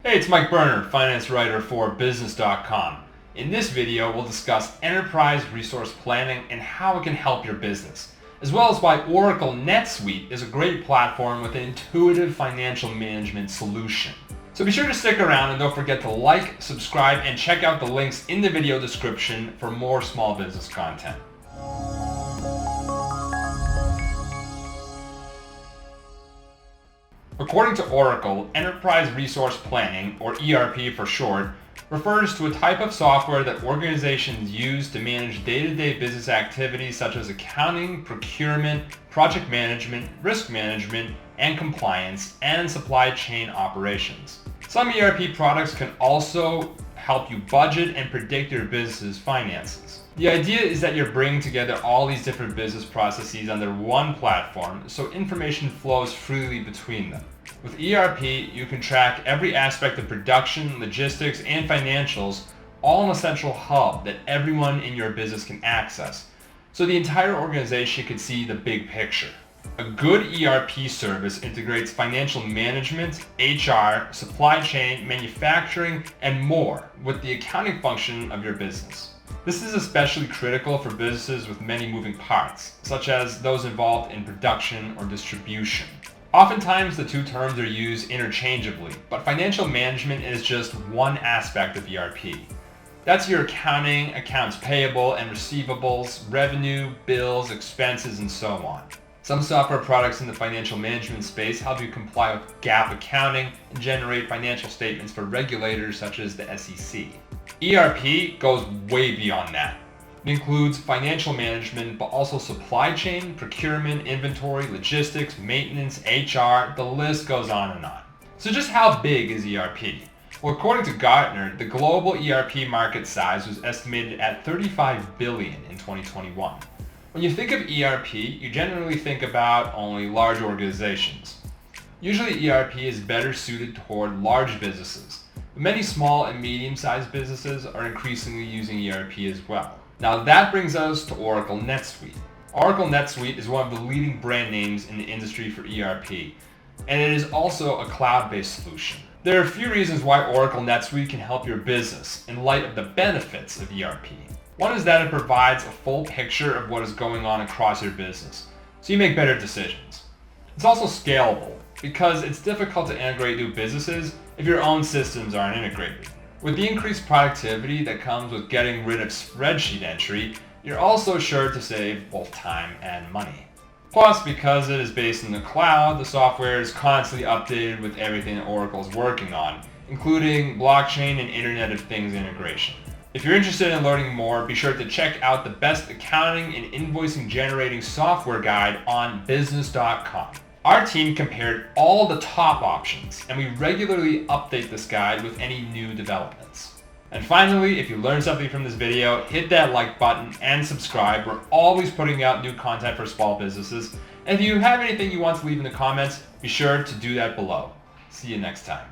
Hey, it's Mike Berner, finance writer for business.com. In this video, we'll discuss enterprise resource planning and how it can help your business, as well as why Oracle NetSuite is a great platform with an intuitive financial management solution. So be sure to stick around and don't forget to like, subscribe, and check out the links in the video description for more small business content. According to Oracle, Enterprise Resource Planning, or ERP for short, refers to a type of software that organizations use to manage day-to-day business activities such as accounting, procurement, project management, risk management, and compliance, and supply chain operations. Some ERP products can also help you budget and predict your business's finances. The idea is that you're bringing together all these different business processes under one platform so information flows freely between them. With ERP, you can track every aspect of production, logistics, and financials all in a central hub that everyone in your business can access, so the entire organization can see the big picture. A good ERP service integrates financial management, HR, supply chain, manufacturing, and more with the accounting function of your business. This is especially critical for businesses with many moving parts, such as those involved in production or distribution. Oftentimes, the two terms are used interchangeably, but financial management is just one aspect of ERP. That's your accounting, accounts payable and receivables, revenue, bills, expenses, and so on. Some software products in the financial management space help you comply with GAAP accounting and generate financial statements for regulators such as the SEC. ERP goes way beyond that. It includes financial management, but also supply chain, procurement, inventory, logistics, maintenance, HR, the list goes on and on. So just how big is ERP? Well, according to Gartner, the global ERP market size was estimated at $35 billion in 2021. When you think of ERP, you generally think about only large organizations. Usually ERP is better suited toward large businesses, but many small and medium-sized businesses are increasingly using ERP as well. Now that brings us to Oracle NetSuite. Oracle NetSuite is one of the leading brand names in the industry for ERP, and it is also a cloud-based solution. There are a few reasons why Oracle NetSuite can help your business in light of the benefits of ERP. One is that it provides a full picture of what is going on across your business, so you make better decisions. It's also scalable, because it's difficult to integrate new businesses if your own systems aren't integrated. With the increased productivity that comes with getting rid of spreadsheet entry, you're also sure to save both time and money. Plus, because it is based in the cloud, the software is constantly updated with everything that Oracle is working on, including blockchain and Internet of Things integration. If you're interested in learning more, be sure to check out the best accounting and invoicing generating software guide on business.com. Our team compared all the top options, and we regularly update this guide with any new developments. And finally, if you learned something from this video, hit that like button and subscribe. We're always putting out new content for small businesses. And if you have anything you want to leave in the comments, be sure to do that below. See you next time.